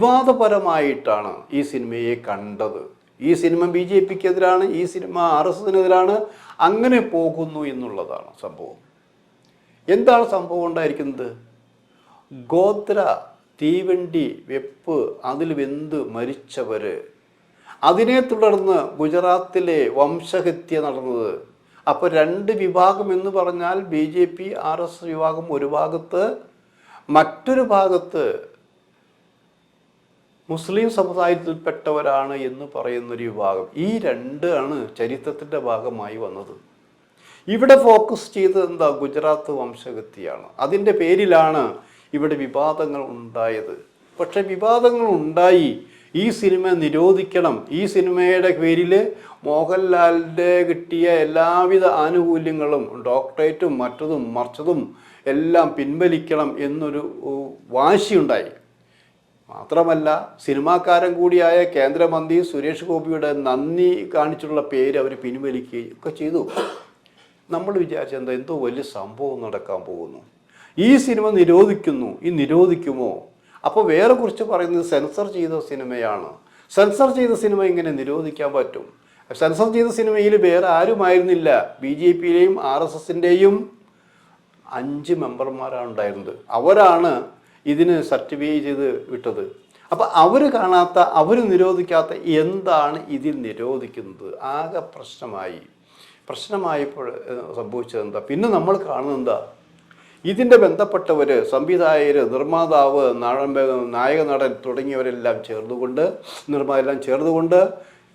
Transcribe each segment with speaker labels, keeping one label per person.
Speaker 1: വിവാദപരമായിട്ടാണ് ഈ സിനിമയെ കണ്ടത്. ഈ സിനിമ BJPക്കെതിരാണ്, ഈ സിനിമ RSSനെതിരാണ്, അങ്ങനെ പോകുന്നു എന്നുള്ളതാണ് സംഭവം. എന്താണ് സംഭവം ഉണ്ടായിരിക്കുന്നത്? ഗോത്ര, തീവണ്ടി, വെപ്പ്, അതിൽ വെന്ത് മരിച്ചവർ, അതിനെ തുടർന്ന് ഗുജറാത്തിലെ വംശഹത്യ നടന്നത്. അപ്പോൾ രണ്ട് വിഭാഗം എന്ന് പറഞ്ഞാൽ BJP RSS വിഭാഗം ഒരു ഭാഗത്ത്, മറ്റൊരു ഭാഗത്ത് മുസ്ലിം സമുദായത്തിൽപ്പെട്ടവരാണ് എന്ന് പറയുന്നൊരു വിഭാഗം. ഈ രണ്ടാണ് ചരിത്രത്തിൻ്റെ ഭാഗമായി വന്നത്. ഇവിടെ ഫോക്കസ് ചെയ്തത് എന്താ? ഗുജറാത്ത് വംശഹത്യയാണ്. അതിൻ്റെ പേരിലാണ് ഇവിടെ വിവാദങ്ങൾ ഉണ്ടായത്. പക്ഷെ വിവാദങ്ങൾ ഉണ്ടായി, ഈ സിനിമ നിരോധിക്കണം, ഈ സിനിമയുടെ പേരിൽ മോഹൻലാലിൻ്റെ കിട്ടിയ എല്ലാവിധ ആനുകൂല്യങ്ങളും ഡോക്ടറേറ്റും മറ്റതും മറിച്ചതും എല്ലാം പിൻവലിക്കണം എന്നൊരു വാശിയുണ്ടായി. മാത്രമല്ല സിനിമാക്കാരൻ കൂടിയായ കേന്ദ്രമന്ത്രി സുരേഷ് ഗോപിയുടെ നന്ദി കാണിച്ചുള്ള പേര് അവർ പിൻവലിക്കുകയും ഒക്കെ ചെയ്തു. നമ്മൾ വിചാരിച്ചെന്താ, എന്തോ വലിയ സംഭവം നടക്കാൻ പോകുന്നു, ഈ സിനിമ നിരോധിക്കുന്നു, ഈ നിരോധിക്കുമോ? അപ്പോൾ വേറെ കുറിച്ച് പറയുന്നത് സെൻസർ ചെയ്ത സിനിമയാണ്. സെൻസർ ചെയ്ത സിനിമ ഇങ്ങനെ നിരോധിക്കാൻ പറ്റും? സെൻസർ ചെയ്ത സിനിമയിൽ വേറെ ആരുമായിരുന്നില്ല, BJPയിലെയും RSSൻ്റെയും 5 മെമ്പർമാരാണ് ഉണ്ടായിരുന്നത്. അവരാണ് ഇതിന് സർട്ടിഫൈ ചെയ്ത് വിട്ടത്. അപ്പം അവർ കാണാത്ത, അവർ നിരോധിക്കാത്ത എന്താണ് ഇതിൽ നിരോധിക്കുന്നത്? ആകെ പ്രശ്നമായപ്പോൾ സംഭവിച്ചത് എന്താ? പിന്നെ നമ്മൾ കാണുന്നത് എന്താ? ഇതിൻ്റെ ബന്ധപ്പെട്ടവർ, സംവിധായകർ, നിർമ്മാതാവ്, നായക നടൻ തുടങ്ങിയവരെല്ലാം ചേർന്നുകൊണ്ട്, നിർമ്മാതെല്ലാം ചേർന്നുകൊണ്ട്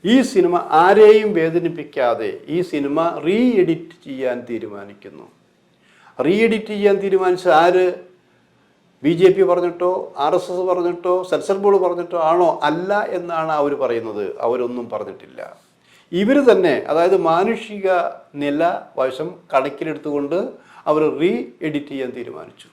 Speaker 1: ഈ സിനിമ ആരെയും വേദനിപ്പിക്കാതെ ഈ സിനിമ റീ എഡിറ്റ് ചെയ്യാൻ തീരുമാനിക്കുന്നു. റീ എഡിറ്റ് ചെയ്യാൻ തീരുമാനിച്ച ആര്? BJP പറഞ്ഞിട്ടോ RSS പറഞ്ഞിട്ടോ സെൻസർ ബോർഡ് പറഞ്ഞിട്ടോ ആണോ? അല്ല എന്നാണ് അവർ പറയുന്നത്. അവരൊന്നും പറഞ്ഞിട്ടില്ല. ഇവർ തന്നെ, അതായത് മാനുഷിക നില വശം കണക്കിലെടുത്തുകൊണ്ട് അവർ റീ എഡിറ്റ് ചെയ്യാൻ തീരുമാനിച്ചു.